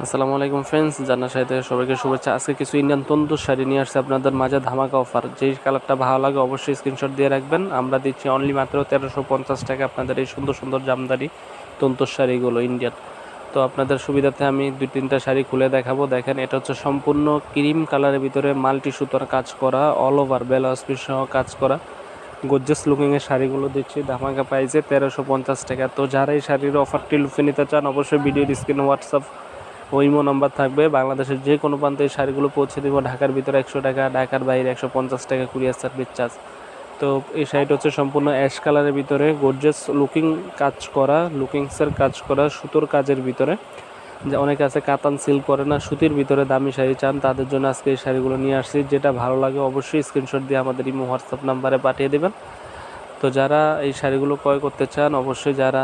আসসালামু আলাইকুম ফ্রেন্ডস, জান্নাত শাড়ি থেকে সবাইকে শুভেচ্ছা। আজকে কিছু ইন্ডিয়ান তন্দুর শাড়ি নিয়ে আসছে আপনাদের মাঝে ধামাকা অফার। যেই কালারটা ভালো লাগে অবশ্যই স্ক্রিনশট দিয়ে রাখবেন। আমরা দিচ্ছি অনলি মাত্র 1350 টাকা আপনাদের এই সুন্দর সুন্দর জামদানি তন্তুর শাড়িগুলো ইন্ডিয়ান। তো আপনাদের সুবিধার্থে আমি 2-3টা শাড়ি খুলে দেখাবো। দেখেন, এটা হচ্ছে সম্পূর্ণ ক্রিম কালারের ভিতরে মাল্টি সুতোর কাজ করা, অল ওভার ব্লাউজ পিস সহ কাজ করা গর্জিয়াস লুকিংয়ের শাড়িগুলো দিচ্ছি ধামাকা প্রাইসে 1350 টাকা। তো যারা এই শাড়ির অফারটি লুফে নিতে চান অবশ্যই ভিডিওর স্ক্রিনে হোয়াটসঅ্যাপ ইমো নাম্বার থাকবে। বাংলাদেশের যে কোনো প্রান্তে এই শাড়িগুলো পৌঁছে দেবো। ঢাকার ভিতরে 100 টাকা, ঢাকার বাইরে 150 টাকা কুরিয়ার সার্ভিস চার্জ। তো এই শাড়িটা হচ্ছে সম্পূর্ণ অ্যাশ কালারের ভিতরে গর্জিয়াস লুকিং কাজ করা, লুকিংসের কাজ করা সুতোর কাজের ভিতরে। যে অনেকে আছে কাতান সিল্ক করে না, সুতির ভিতরে দামি শাড়ি চান, তাদের জন্য আজকে এই শাড়িগুলো নিয়ে আসছি। যেটা ভালো লাগে অবশ্যই স্ক্রিনশট দিয়ে আমাদের ইমো হোয়াটসঅ্যাপ নাম্বারে পাঠিয়ে দেবেন। তো যারা এই শাড়িগুলো ক্রয় করতে চান অবশ্যই যারা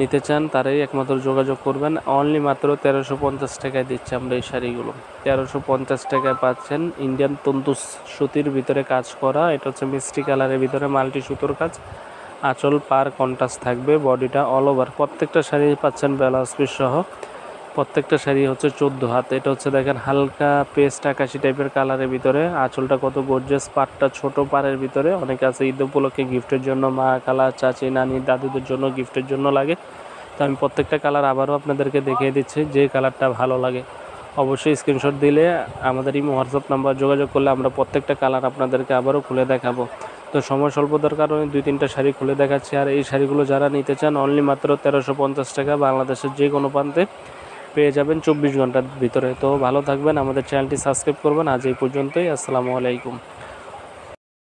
নিতে চান তারাই একমাত্র যোগাযোগ করবেন। অনলি মাত্র 1350 টাকায় দিচ্ছি আমরা এই শাড়িগুলো। 1350 টাকায় পাচ্ছেন ইন্ডিয়ান তন্তুস সুতির ভিতরে কাজ করা। এটা হচ্ছে মিষ্টি কালারের ভিতরে মাল্টি সুতোর কাজ। আঁচল পার কন্ট্রাস্ট থাকবে, বডিটা অল ওভার। প্রত্যেকটা শাড়ি পাচ্ছেন ব্লাউজ পিস সহ। প্রত্যেকটা শাড়ি হচ্ছে 14 হাত। এটা হচ্ছে দেখেন হালকা পেস্ট আকাশি টাইপের কালারের ভিতরে। আঁচলটা কত গর্জিয়াস, পাড়টা ছোট পাড়ের ভিতরে। অনেকে আছে ঈদ উপলক্ষে গিফটের জন্য, মা খালা চাচি নানি দাদুদের জন্য গিফটের জন্য লাগে। তো আমি প্রত্যেকটা কালার আবারও আপনাদেরকে দেখিয়ে দিচ্ছি, যে কালারটা ভালো লাগে অবশ্যই স্ক্রিনশট দিলে আমাদের এই হোয়াটসঅ্যাপ নাম্বার যোগাযোগ করলে আমরা প্রত্যেকটা কালার আপনাদেরকে আবারও খুলে দেখাবো। তো সময় স্বল্পতার কারণে 2-3টা শাড়ি খুলে দেখাচ্ছি। আর এই শাড়িগুলো যারা নিতে চান অনলি মাত্র 1350 টাকা বাংলাদেশের যে কোনো প্রান্তে পেয়ে যাবেন 24 ঘন্টার ভিতরে। তো ভালো থাকবেন, আমাদের চ্যানেলটি সাবস্ক্রাইব করবেন। আজ এই পর্যন্তই, আসসালামু আলাইকুম।